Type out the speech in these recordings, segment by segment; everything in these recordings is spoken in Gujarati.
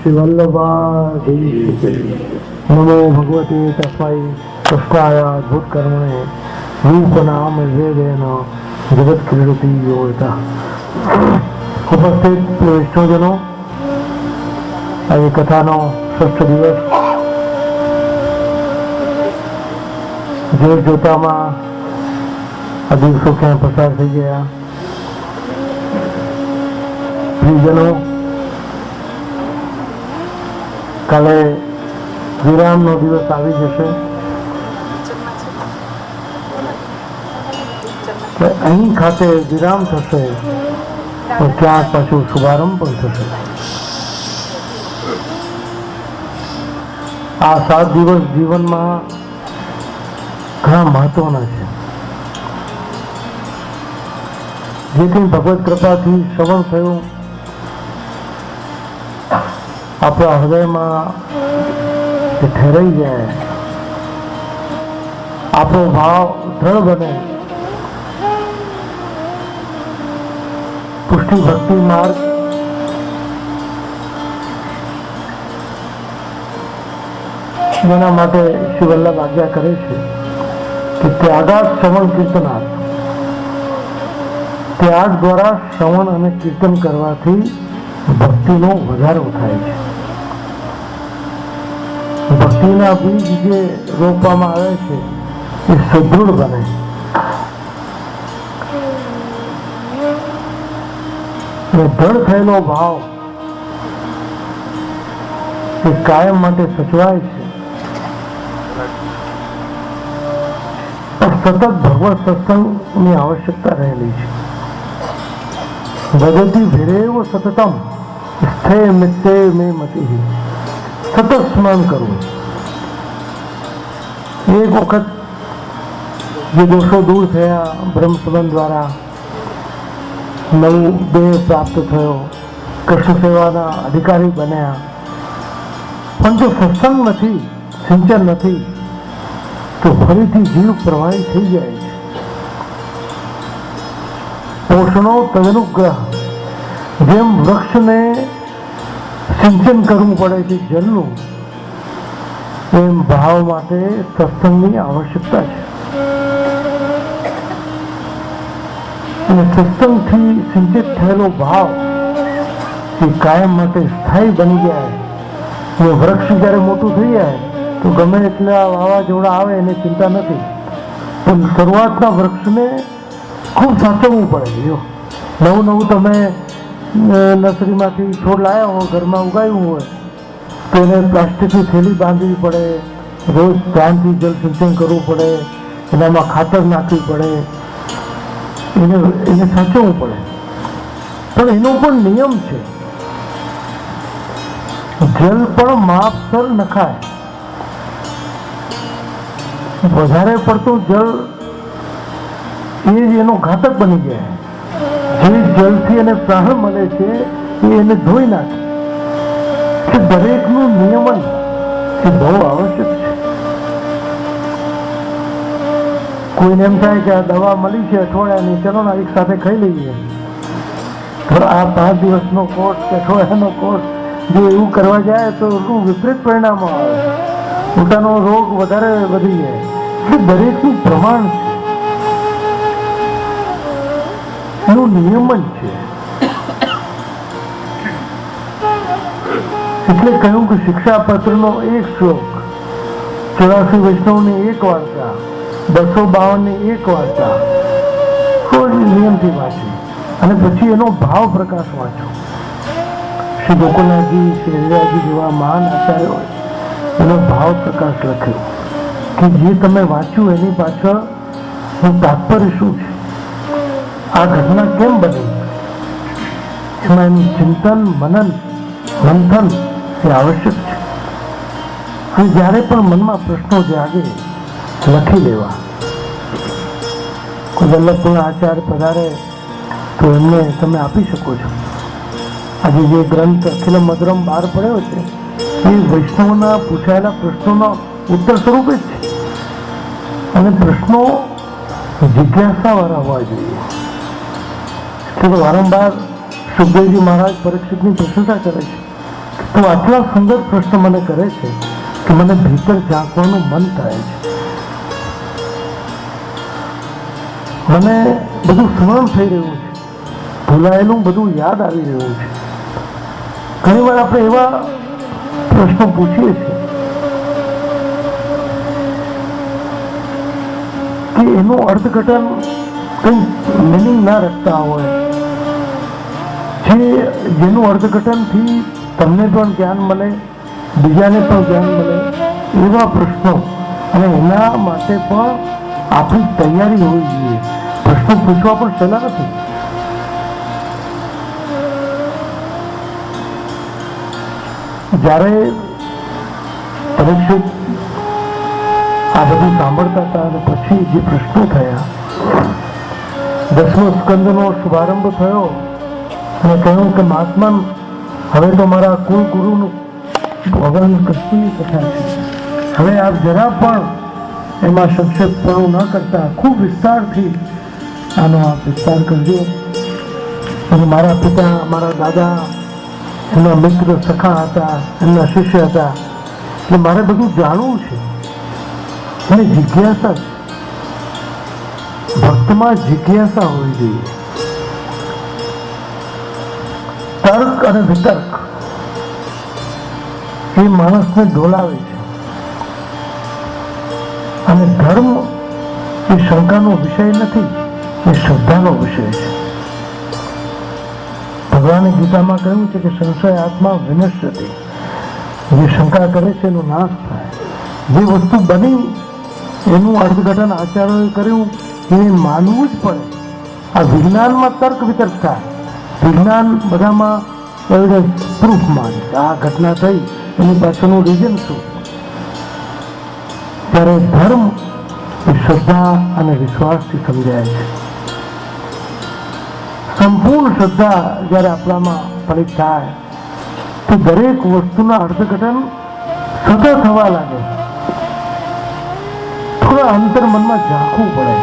श्री वल्लभाधीश। नमो भगवते तस्मै कृष्णाय अद्भुत कर्मणे रूप नाम वेदेन जगत क्रीडति यो यतः। उपस्थित वैष्णवजनो, આજે કથાનો 6ઠ દિવસ જોત જોતામાં આ દિવસો ક્યાં પસાર થઈ ગયા। પ્રિયજનો, કાલે વિરામનો દિવસ આવી જશે। અહીં ખાતે વિરામ થશે તો ક્યાંક પાછું શુભારંભ પણ થશે। આ 7 દિવસ જીવનમાં ઘણા મહત્વના છે, જેથી ભગવત કૃપાથી શ્રવણ થયું આપણા હૃદયમાં ઠેરાઈ જાય, આપણો ભાવ દ્રઢ બને। પુષ્ટિ ભક્તિ માર્ગ જેના માટે શ્રી વલ્લભ આજ્ઞા કરે છે કે ત્યાગાત શ્રવણ કીર્તનાર્થ, ત્યાગ દ્વારા શ્રવણ અને કીર્તન કરવાથી ભક્તિનો વધારો થાય છે। ભક્તિના બીજ જે રોપવામાં આવે છે એ સુદૃઢ બને। દ્રઢ થયેલો ભાવ એ કાયમ માટે સચવાય છે। સતત ભગવત સત્સંગની આવશ્યકતા રહેલી છે। ભગવતી ભેરેવ સતતમ સ્થે મિત્તે મે મતિ, સતત સ્મરણ કરવું। એક વખત જે દોષો દૂર થયા, બ્રહ્મ સંબંધ દ્વારા નવું દેહ પ્રાપ્ત થયો, કૃષ્ણ સેવાના અધિકારી બન્યા, પણ જો સત્સંગ નથી, સિંચન નથી, તો ફરીથી જીવ પ્રવાહી થઈ જાય છે। પોષણો તદનુગ્રહ, જેમ વૃક્ષને સિંચન કરવું પડે છે જલનું, એમ ભાવ માટે સત્સંગની આવશ્યકતા છે। અને સત્સંગથી સિંચિત થયેલો ભાવ એ કાયમ માટે સ્થાયી બની જાય। અને વૃક્ષ જ્યારે મોટું થઈ જાય તો ગમે એટલા વાવાઝોડા આવે એને ચિંતા નથી, પણ શરૂઆતના વૃક્ષને ખૂબ સાચવવું પડે। જો નવું તમે નર્સરીમાંથી છોડ લાવ્યા હોય, ઘરમાં ઉગાવ્યું હોય, તો એને પ્લાસ્ટિકની થેલી બાંધવી પડે, રોજ ધ્યાનથી જલ સિંચન કરવું પડે, એનામાં ખાતર નાખવી પડે, એને સાચવવું પડે। પણ એનો પણ નિયમ છે, જલ પણ માપસર નખાય। વધારે પડતું જલ એ જ એનો ઘાતક બની જાય। જે જલથી એને પ્રાણ મળે છે એ એને ધોઈ નાખે છે। દરેકનું નિયમન એ બહુ આવશ્યક છે। કોઈને એમ થાય કે આ દવા મળી છે અઠવાડિયાની, ચલો ને એક સાથે ખાઈ લઈએ, તો આ 5 દિવસનો કોર્સ કે અઠવાડિયાનો કોર્સ જો એવું કરવા જાય તો એનું વિપરીત પરિણામો આવે, પોતાનો રોગ વધારે વધી જાય। દરેકનું પ્રમાણ છે, એનું નિયમન છે। એટલે કહ્યું કે શિક્ષાપત્રનો એક શ્લોક, 84 વૈષ્ણવની એક વાર્તા, 252ની એક વાર્તા કોઈ નિયમથી વાંચી અને પછી એનો ભાવ પ્રકાશ વાંચો। શ્રી ગોકુલનાથજી, શ્રી હરિરાજજી જેવા મહાન આચાર્યો એનો ભાવ પ્રકાશ લખ્યો કે જે તમે વાંચ્યું એની પાછળ તાત્પર્ય શું છે, આ ઘટના કેમ બની, એમાં એનું ચિંતન, મનન, મંથન એ આવશ્યક છે। અને જ્યારે પણ મનમાં પ્રશ્નો જાગે લખી લેવા। કોઈ વલ્લભપૂર્ણ આચાર્ય પધારે તો એમને તમે આપી શકો છો। આજે જે ગ્રંથ અખિલ મધુરમ બહાર પડ્યો છે એ વૈષ્ણવના પૂછાયેલા પ્રશ્નોનો ઉત્તર સ્વરૂપે જ છે, અને પ્રશ્નો જિજ્ઞાસાવાળા હોવા જોઈએ। એટલે વારંવાર સુખદેવજી મહારાજ પરીક્ષિતની પ્રશંસા કરે છે, તો આટલા સુંદર પ્રશ્ન મને કરે છે કે મને ભીતર ઝાંકવાનું મન થાય છે. મને બધું સ્મરણ થઈ રહ્યું છે, ભૂલાયેલું બધું યાદ આવી રહ્યું છે. ઘણી વાર આપણે એવા પ્રશ્નો પૂછીએ છીએ કે એનું અર્થઘટન કંઈ મિનિંગ ના રખતા હોય, જેનું અર્થઘટનથી તમને પણ જ્ઞાન મળે, બીજાને પણ જ્ઞાન મળે, એવા પ્રશ્નો. અને એના માટે પણ આપણી તૈયારી હોવી જોઈએ. પ્રશ્નો પૂછવા પણ સહેલા નથી. જ્યારે પરીક્ષિત આ બધું સાંભળતા હતા અને પછી જે પ્રશ્નો થયા, 10મો સ્કંદનો શુભારંભ થયો અને કહ્યું કે મહાત્મા, હવે તો મારા કુલ ગુરુનું ભગવાન કૃષ્ણની કથા છે, હવે આપ જરા પણ એમાં સંક્ષેપપણું ન કરતા ખૂબ વિસ્તારથી આનો આપ વિસ્તાર કરજો. અને મારા પિતા, મારા દાદા એમના મિત્ર સખા હતા, એમના શિષ્ય હતા, એટલે મારે બધું જાણવું છે. અને જિજ્ઞાસા, ભક્તમાં જિજ્ઞાસા હોવી જોઈએ. તર્ક અને વિતર્ક એ માણસને ડોલાવે છે. અને ધર્મ એ શંકાનો વિષય નથી, એ શ્રદ્ધાનો વિષય છે. ભગવાને ગીતામાં કહ્યું છે કે સંશય આત્મા વિનશ્યતિ. જે શંકા કરે છે એનો નાશ થાય. જે વસ્તુ બની એનું અર્થઘટન આચાર્યોએ કર્યું એ માનવું જ પડે. આ વિજ્ઞાનમાં તર્ક વિતર્ક થાય, વિજ્ઞાન બધામાં એવિડન્સ પ્રૂફ માને આ ઘટના થઈ, એની પાછળનું રીઝન શું. ત્યારે ધર્મ એ શ્રદ્ધા અને વિશ્વાસથી સમજાય છે. સંપૂર્ણ શ્રદ્ધા જ્યારે આપણામાં ફલિત થાય તો દરેક વસ્તુના અર્થઘટન સતત થવા લાગે. થોડા અંતર મનમાં ઝાંખવું પડે.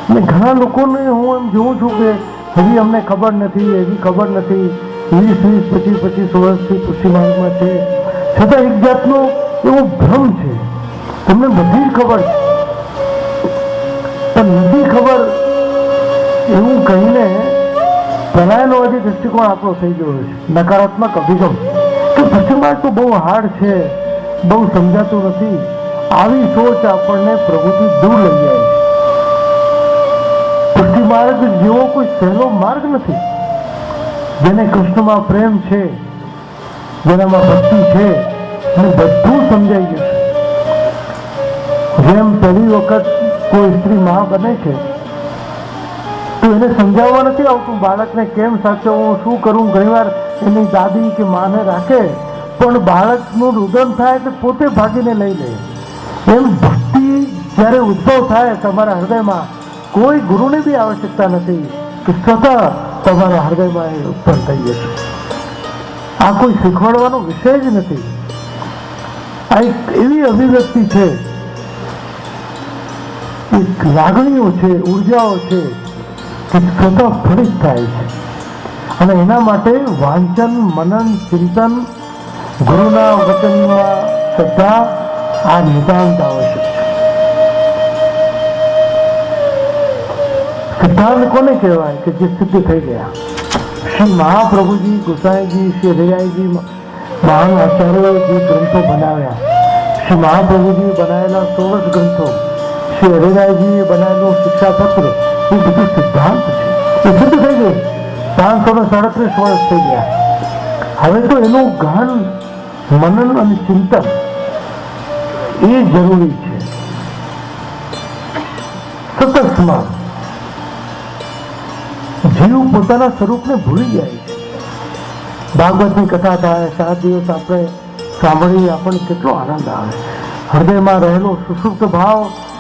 અને ઘણા લોકોને હું એમ જોઉં છું કે હજી અમને ખબર નથી, હજી ખબર નથી, 20, 25 વર્ષથી કૃષિ માર્ગમાં છે, છતાં એક જાતનો એવો ભ્રમ છે તમને બધી જ ખબર છે, પણ નથી ખબર એવું કહીને પલાયનવાદી દૃષ્ટિકોણ આપણો થઈ ગયો છે. નકારાત્મક અભિગમ કે કૃષિ માર્ગ તો બહુ હાર્ડ છે, બહુ સમજાતું નથી. આવી સોચ આપણને પ્રભુથી દૂર લઈ જાય છે. કૃષિ માર્ગ જેવો કોઈ સહેલો માર્ગ નથી. જેને કૃષ્ણમાં પ્રેમ છે, જેનામાં ભક્તિ છે, એને બધું સમજાઈ જશે. જેમ પહેલી વખત કોઈ સ્ત્રી માં બને છે તો એને સમજાવવા નથી આવતું બાળકને કેમ સાચવવું, શું કરવું. ઘણીવાર એની દાદી કે માને રાખે, પણ બાળકનું રુદન થાય તો પોતે ભાગીને લઈ લે. એમ ભક્તિ જ્યારે ઉદ્ભવ થાય તમારા હૃદયમાં, કોઈ ગુરુની બી આવશ્યકતા નથી કે સતત તમારા હૃદયમાં એ ઉત્પન્ન થઈ જશે. આ કોઈ શીખવાડવાનો વિષય જ નથી. આ એક એવી અભિવ્યક્તિ છે, એક લાગણીઓ છે, ઉર્જાઓ છે કે સતત ફલિત થાય છે. અને એના માટે વાંચન, મનન, ચિંતન, ગુરુના વચનમાં શ્રદ્ધા આ નિતાંત આવશ્યક છે. સિદ્ધાંત કોને કહેવાય કે જે સિદ્ધ થઈ ગયા? શ્રી મહાપ્રભુજી, ગોસાઈજી, શ્રી હરિરાયજી, મહાન આચાર્યોએ જે ગ્રંથો બનાવ્યા, શ્રી મહાપ્રભુજી બનાવેલા 16 ગ્રંથો, શ્રી હરિરાયજીએ બનાવેલું શિક્ષાપત્ર, એ બધું સિદ્ધાંત છે. એ સિદ્ધ થઈ ગયું. 537 વર્ષ થઈ ગયા. હવે તો એનું ગહન મનન અને ચિંતન એ જરૂરી છે. સતત સ્મરણ. જીવ પોતાના સ્વરૂપને ભૂલી જાય છે. ભાગવતની કથા થાય, 7 દિવસ આપણે સાંભળીએ, આપણને કેટલો આનંદ આવે. હૃદયમાં રહેલો સુષુપ્ત ભાવ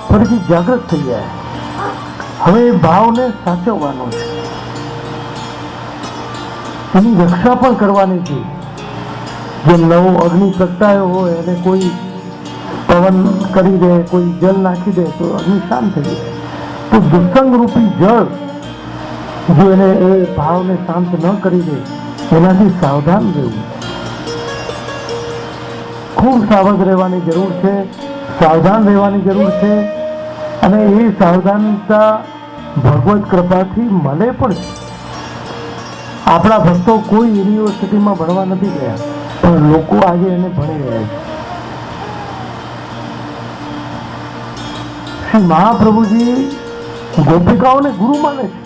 ફરીથી જાગૃત થઈ જાય. હવે એ ભાવને સાચવવાનો છે, એની રક્ષા પણ કરવાની છે. જેમ નવો અગ્નિ પ્રગટાયો હોય અને કોઈ પવન કરી દે, કોઈ જલ નાખી દે તો અગ્નિ શાંત થઈ જાય. તો દુસંગ રૂપી જળ જો એને એ ભાવને શાંત ન કરી દે, એનાથી સાવધાન રહેવું. ખૂબ સાવધ રહેવાની જરૂર છે, સાવધાન રહેવાની જરૂર છે. અને એ સાવધાનતા ભગવત કૃપાથી મળે પણ છે. આપણા ભક્તો કોઈ યુનિવર્સિટીમાં ભણવા નથી ગયા, પણ લોકો આજે એને ભણી રહ્યા છે. શ્રી મહાપ્રભુજી ગોપિકાઓને ગુરુ માને છે.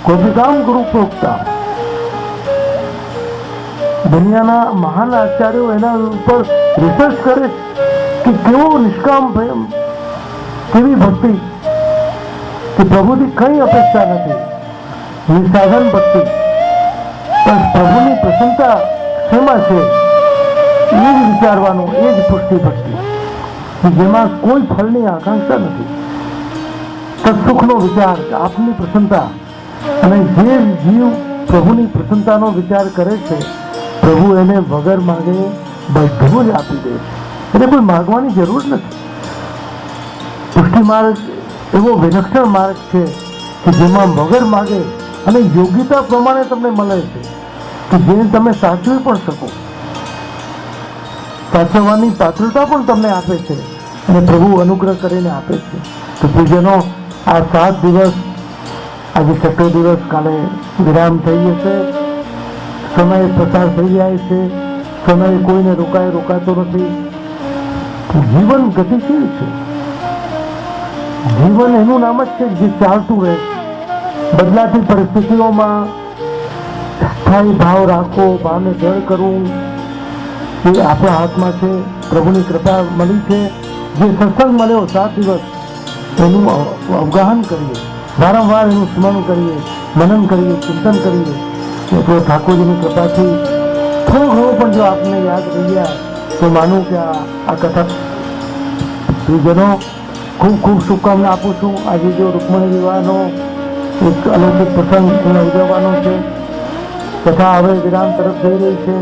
ગોપિકામ ગુરુ પ્રોક્તા. દુનિયાના મહાન આચાર્યો એના ઉપર રિસર્ચ કરે છે કે કેવો નિષ્કામ પ્રેમ, કેવી ભક્તિ, કે પ્રભુથી કઈ અપેક્ષા નથી, નિસાધન ભક્તિ. પણ પ્રભુની પ્રસન્નતા શેમાં છે એ જ વિચારવાનું, એ જ પુષ્ટિ ભક્તિ, જેમાં કોઈ ફળની આકાંક્ષા નથી. સત્સુખનો વિચાર, આપની પ્રસન્નતા. અને જે જીવ પ્રભુની પ્રસન્નતાનો વિચાર કરે છે, પ્રભુ એને વગર માગે બધું જ આપી દે છે. એટલે કોઈ માગવાની જરૂર નથી. પુષ્ટિ માર્ગ એવો વિલક્ષણ માર્ગ છે કે જેમાં વગર માગે અને યોગ્યતા પ્રમાણે તમને મળે છે, કે જેને તમે સાચવી પણ શકો, સાચવવાની પાત્રતા પણ તમને આપે છે, અને પ્રભુ અનુગ્રહ કરીને આપે છે. તો પૂજ્યનો આ 7 દિવસ, આજે 6 દિવસ, કાલે વિરામ થઈ જશે. સમય પસાર થઈ જાય છે, સમય કોઈને રોકાતો નથી. જીવન ગતિશીલ છે. જીવન એનું નામ જ છે જે ચાલતું રહે છે. બદલાતી પરિસ્થિતિઓમાં સ્થાયી ભાવ રાખવો, ભાવને દૃઢ કરવું, એ આપણા હાથમાં છે. પ્રભુની કૃપા મળી છે. જે સત્સંગ મળ્યો 7 દિવસ, એનું અવગાહન કરીએ, વારંવાર એનું સ્મરણ કરીએ, મનન કરીએ, ચિંતન કરીએ. તો ઠાકોરજીની કૃપાથી થોડું ઘણું પણ જો આપને યાદ રહી ગયા તો માનું કે આ કથા. પ્રિયજનો, ખૂબ ખૂબ શુભકામના આપું છું. આજે જો રૂકમણી વિવાહનો એક અલૌકિક પ્રસંગ એને ઉજવવાનો છે. કથા હવે વિરામ તરફ જઈ રહી છે.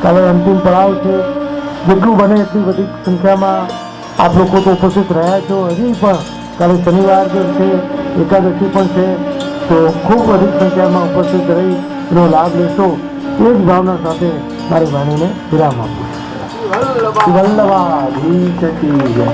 કાલે અંતિમ પડાવ છે. જેટલું બને એટલી બધી સંખ્યામાં આપ લોકો તો ઉપસ્થિત રહ્યા છો. હજી પણ કાલે શનિવાર જે છે, એકાદશી પણ છે, તો ખૂબ અધિક સંખ્યામાં ઉપસ્થિત રહી એનો લાભ લેશો, એ જ ભાવના સાથે મારી વાણીને વિરામ આપું છું. વલ્લભાધીશ કી જય.